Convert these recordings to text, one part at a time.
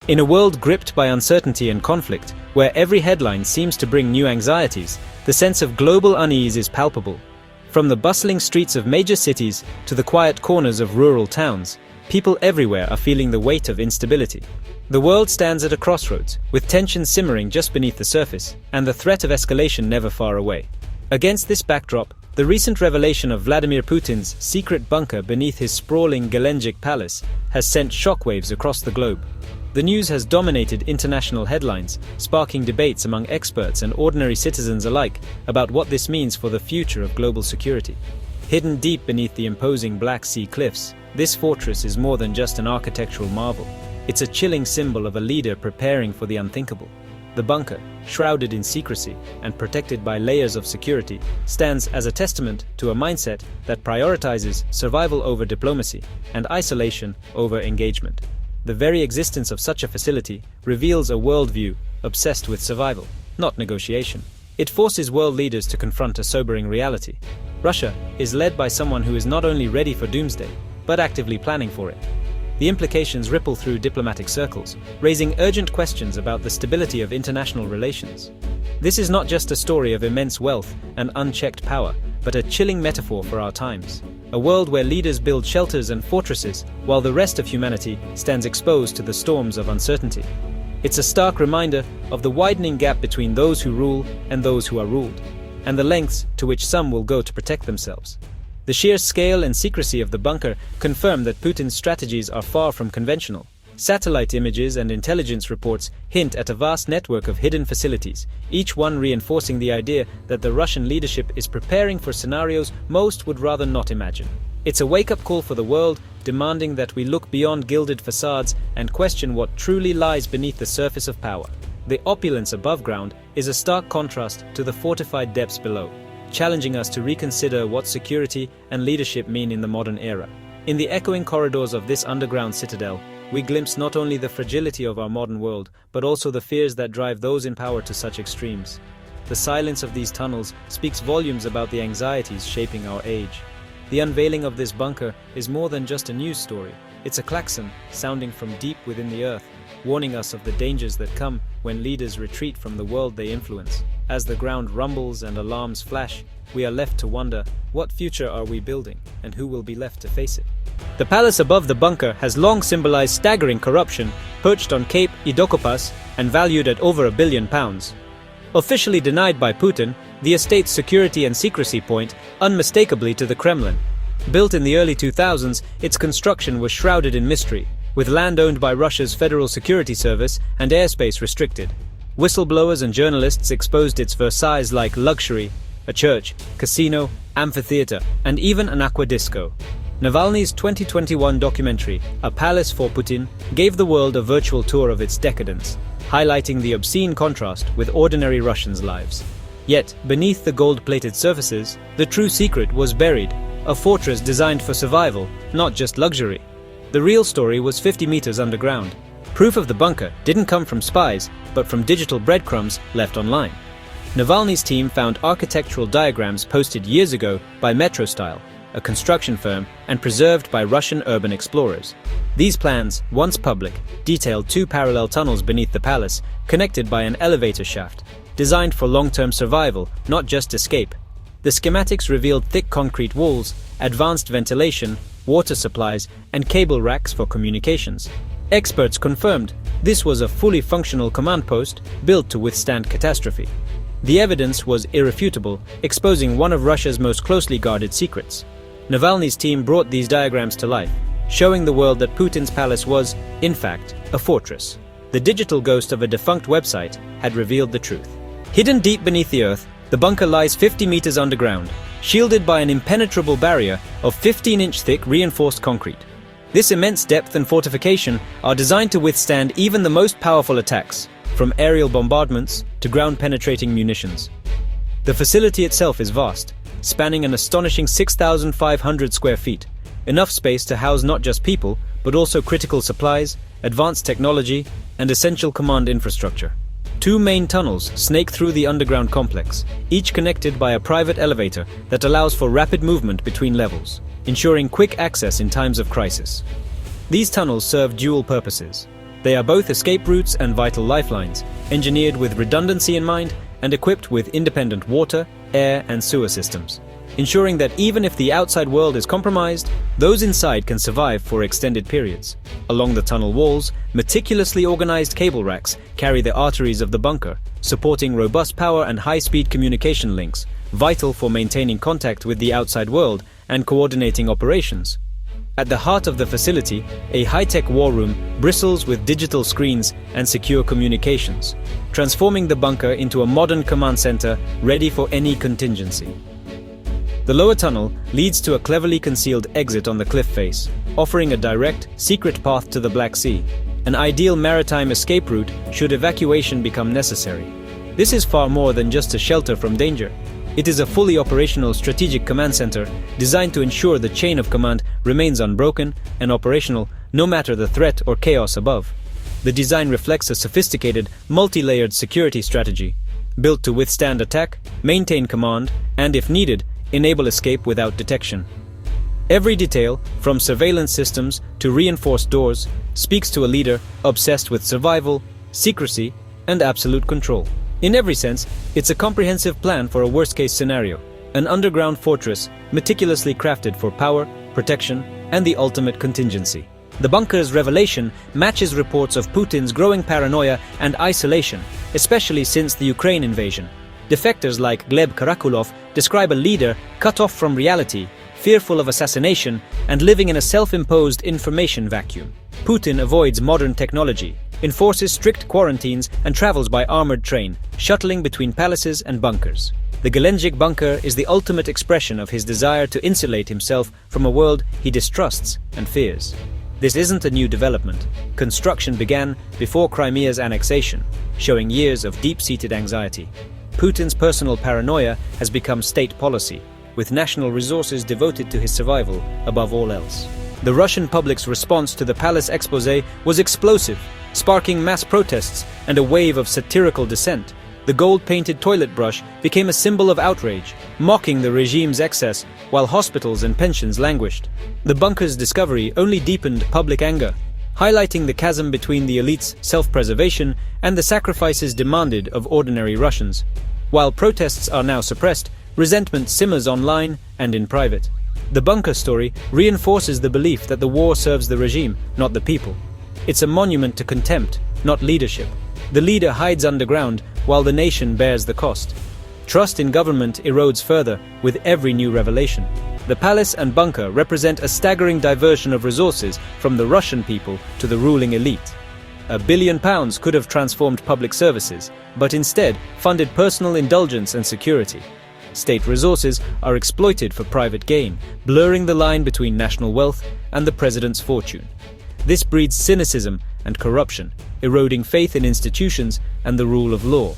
In a world gripped by uncertainty and conflict, where every headline seems to bring new anxieties, the sense of global unease is palpable. From the bustling streets of major cities to the quiet corners of rural towns, people everywhere are feeling the weight of instability. The world stands at a crossroads, with tension simmering just beneath the surface, and the threat of escalation never far away. Against this backdrop, the recent revelation of Vladimir Putin's secret bunker beneath his sprawling Gelendzhik palace has sent shockwaves across the globe. The news has dominated international headlines, sparking debates among experts and ordinary citizens alike about what this means for the future of global security. Hidden deep beneath the imposing Black Sea cliffs, this fortress is more than just an architectural marvel. It's a chilling symbol of a leader preparing for the unthinkable. The bunker, shrouded in secrecy and protected by layers of security, stands as a testament to a mindset that prioritizes survival over diplomacy and isolation over engagement. The very existence of such a facility reveals a worldview obsessed with survival, not negotiation. It forces world leaders to confront a sobering reality. Russia is led by someone who is not only ready for doomsday, but actively planning for it. The implications ripple through diplomatic circles, raising urgent questions about the stability of international relations. This is not just a story of immense wealth and unchecked power, but a chilling metaphor for our times. A world where leaders build shelters and fortresses, while the rest of humanity stands exposed to the storms of uncertainty. It's a stark reminder of the widening gap between those who rule and those who are ruled, and the lengths to which some will go to protect themselves. The sheer scale and secrecy of the bunker confirm that Putin's strategies are far from conventional. Satellite images and intelligence reports hint at a vast network of hidden facilities, each one reinforcing the idea that the Russian leadership is preparing for scenarios most would rather not imagine. It's a wake-up call for the world, demanding that we look beyond gilded facades and question what truly lies beneath the surface of power. The opulence above ground is a stark contrast to the fortified depths below, challenging us to reconsider what security and leadership mean in the modern era. In the echoing corridors of this underground citadel, we glimpse not only the fragility of our modern world, but also the fears that drive those in power to such extremes. The silence of these tunnels speaks volumes about the anxieties shaping our age. The unveiling of this bunker is more than just a news story. It's a klaxon sounding from deep within the earth, warning us of the dangers that come when leaders retreat from the world they influence. As the ground rumbles and alarms flash, we are left to wonder, what future are we building, and who will be left to face it? The palace above the bunker has long symbolized staggering corruption, perched on Cape Idokopas and valued at over £1 billion. Officially denied by Putin, the estate's security and secrecy point unmistakably to the Kremlin. Built in the early 2000s, its construction was shrouded in mystery, with land owned by Russia's Federal Security Service and airspace restricted. Whistleblowers and journalists exposed its Versailles-like luxury: a church, casino, amphitheater, and even an aqua disco. Navalny's 2021 documentary, A Palace for Putin, gave the world a virtual tour of its decadence, highlighting the obscene contrast with ordinary Russians' lives. Yet, beneath the gold-plated surfaces, the true secret was buried, a fortress designed for survival, not just luxury. The real story was 50 meters underground. Proof of the bunker didn't come from spies, but from digital breadcrumbs left online. Navalny's team found architectural diagrams posted years ago by MetroStyle, a construction firm, and preserved by Russian urban explorers. These plans, once public, detailed 2 parallel tunnels beneath the palace, connected by an elevator shaft, designed for long-term survival, not just escape. The schematics revealed thick concrete walls, advanced ventilation, water supplies, and cable racks for communications. Experts confirmed this was a fully functional command post built to withstand catastrophe. The evidence was irrefutable, exposing one of Russia's most closely guarded secrets. Navalny's team brought these diagrams to life, showing the world that Putin's palace was, in fact, a fortress. The digital ghost of a defunct website had revealed the truth. Hidden deep beneath the earth, the bunker lies 50 meters underground, shielded by an impenetrable barrier of 15-inch thick reinforced concrete. This immense depth and fortification are designed to withstand even the most powerful attacks, from aerial bombardments to ground-penetrating munitions. The facility itself is vast, spanning an astonishing 6,500 square feet, enough space to house not just people, but also critical supplies, advanced technology, and essential command infrastructure. 2 main tunnels snake through the underground complex, each connected by a private elevator that allows for rapid movement between levels, ensuring quick access in times of crisis. These tunnels serve dual purposes. They are both escape routes and vital lifelines, engineered with redundancy in mind and equipped with independent water, air, and sewer systems, ensuring that even if the outside world is compromised, those inside can survive for extended periods. Along the tunnel walls, meticulously organized cable racks carry the arteries of the bunker, supporting robust power and high-speed communication links, vital for maintaining contact with the outside world and coordinating operations. At the heart of the facility, a high-tech war room bristles with digital screens and secure communications, transforming the bunker into a modern command center ready for any contingency. The lower tunnel leads to a cleverly concealed exit on the cliff face, offering a direct, secret path to the Black Sea, an ideal maritime escape route should evacuation become necessary. This is far more than just a shelter from danger. It is a fully operational strategic command center designed to ensure the chain of command remains unbroken and operational no matter the threat or chaos above. The design reflects a sophisticated, multi-layered security strategy, built to withstand attack, maintain command, and if needed, enable escape without detection. Every detail, from surveillance systems to reinforced doors, speaks to a leader obsessed with survival, secrecy, and absolute control. In every sense, it's a comprehensive plan for a worst-case scenario, an underground fortress meticulously crafted for power, protection, and the ultimate contingency. The bunker's revelation matches reports of Putin's growing paranoia and isolation, especially since the Ukraine invasion. Defectors like Gleb Karakulov describe a leader cut off from reality, fearful of assassination, and living in a self-imposed information vacuum. Putin avoids modern technology, enforces strict quarantines, and travels by armored train, shuttling between palaces and bunkers. The Gelendzhik bunker is the ultimate expression of his desire to insulate himself from a world he distrusts and fears. This isn't a new development. Construction began before Crimea's annexation, showing years of deep-seated anxiety. Putin's personal paranoia has become state policy, with national resources devoted to his survival above all else. The Russian public's response to the palace exposé was explosive, sparking mass protests and a wave of satirical dissent. The gold-painted toilet brush became a symbol of outrage, mocking the regime's excess while hospitals and pensions languished. The bunker's discovery only deepened public anger, highlighting the chasm between the elite's self-preservation and the sacrifices demanded of ordinary Russians. While protests are now suppressed, resentment simmers online and in private. The bunker story reinforces the belief that the war serves the regime, not the people. It's a monument to contempt, not leadership. The leader hides underground while the nation bears the cost. Trust in government erodes further with every new revelation. The palace and bunker represent a staggering diversion of resources from the Russian people to the ruling elite. £1 billion could have transformed public services, but instead funded personal indulgence and security. State resources are exploited for private gain, blurring the line between national wealth and the president's fortune. This breeds cynicism and corruption, eroding faith in institutions and the rule of law.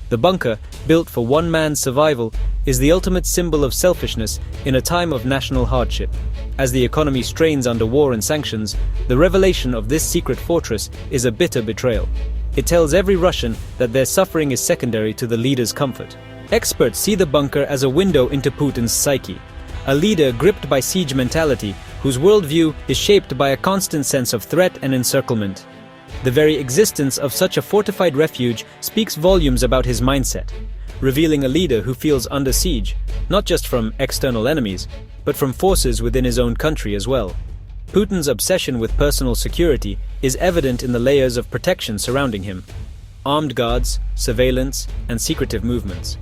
The bunker, built for one man's survival, is the ultimate symbol of selfishness in a time of national hardship. As the economy strains under war and sanctions, the revelation of this secret fortress is a bitter betrayal. It tells every Russian that their suffering is secondary to the leader's comfort. Experts see the bunker as a window into Putin's psyche, a leader gripped by siege mentality whose worldview is shaped by a constant sense of threat and encirclement. The very existence of such a fortified refuge speaks volumes about his mindset, revealing a leader who feels under siege, not just from external enemies, but from forces within his own country as well. Putin's obsession with personal security is evident in the layers of protection surrounding him: armed guards, surveillance, and secretive movements.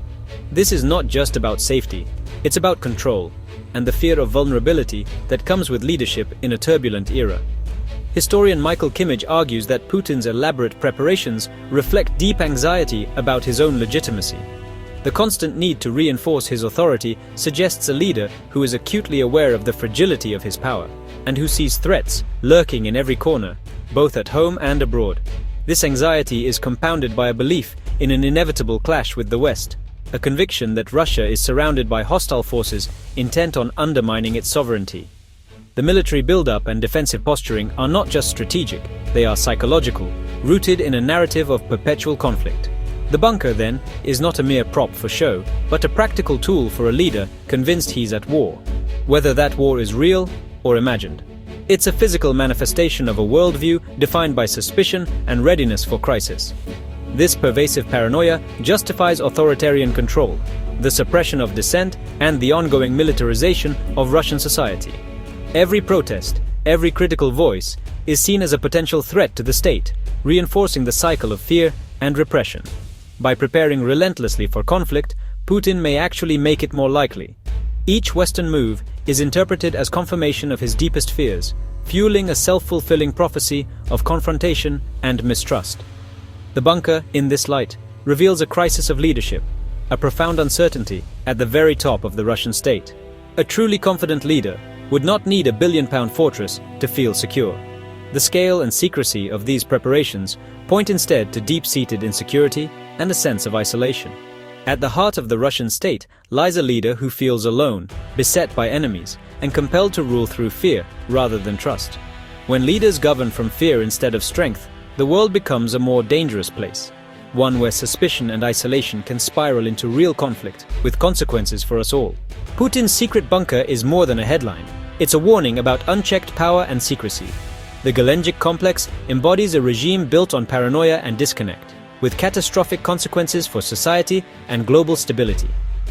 This is not just about safety, it's about control, and the fear of vulnerability that comes with leadership in a turbulent era. Historian Michael Kimmage argues that Putin's elaborate preparations reflect deep anxiety about his own legitimacy. The constant need to reinforce his authority suggests a leader who is acutely aware of the fragility of his power, and who sees threats lurking in every corner, both at home and abroad. This anxiety is compounded by a belief in an inevitable clash with the West, a conviction that Russia is surrounded by hostile forces intent on undermining its sovereignty. The military build-up and defensive posturing are not just strategic, they are psychological, rooted in a narrative of perpetual conflict. The bunker, then, is not a mere prop for show, but a practical tool for a leader convinced he's at war, whether that war is real or imagined. It's a physical manifestation of a worldview defined by suspicion and readiness for crisis. This pervasive paranoia justifies authoritarian control, the suppression of dissent, and the ongoing militarization of Russian society. Every protest, every critical voice, is seen as a potential threat to the state, reinforcing the cycle of fear and repression. By preparing relentlessly for conflict, Putin may actually make it more likely. Each Western move is interpreted as confirmation of his deepest fears, fueling a self-fulfilling prophecy of confrontation and mistrust. The bunker, in this light, reveals a crisis of leadership, a profound uncertainty at the very top of the Russian state. A truly confident leader would not need a billion-pound fortress to feel secure. The scale and secrecy of these preparations point instead to deep-seated insecurity and a sense of isolation. At the heart of the Russian state lies a leader who feels alone, beset by enemies, and compelled to rule through fear rather than trust. When leaders govern from fear instead of strength, the world becomes a more dangerous place, one where suspicion and isolation can spiral into real conflict, with consequences for us all. Putin's secret bunker is more than a headline. It's a warning about unchecked power and secrecy. The Gelendzhik complex embodies a regime built on paranoia and disconnect, with catastrophic consequences for society and global stability.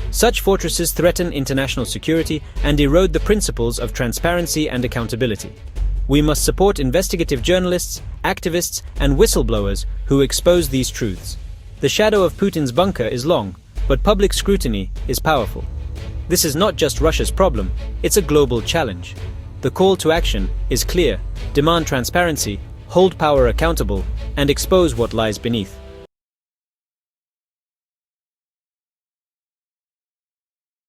Such fortresses threaten international security and erode the principles of transparency and accountability. We must support investigative journalists, activists, and whistleblowers who expose these truths. The shadow of Putin's bunker is long, but public scrutiny is powerful. This is not just Russia's problem, it's a global challenge. The call to action is clear: demand transparency, hold power accountable, and expose what lies beneath.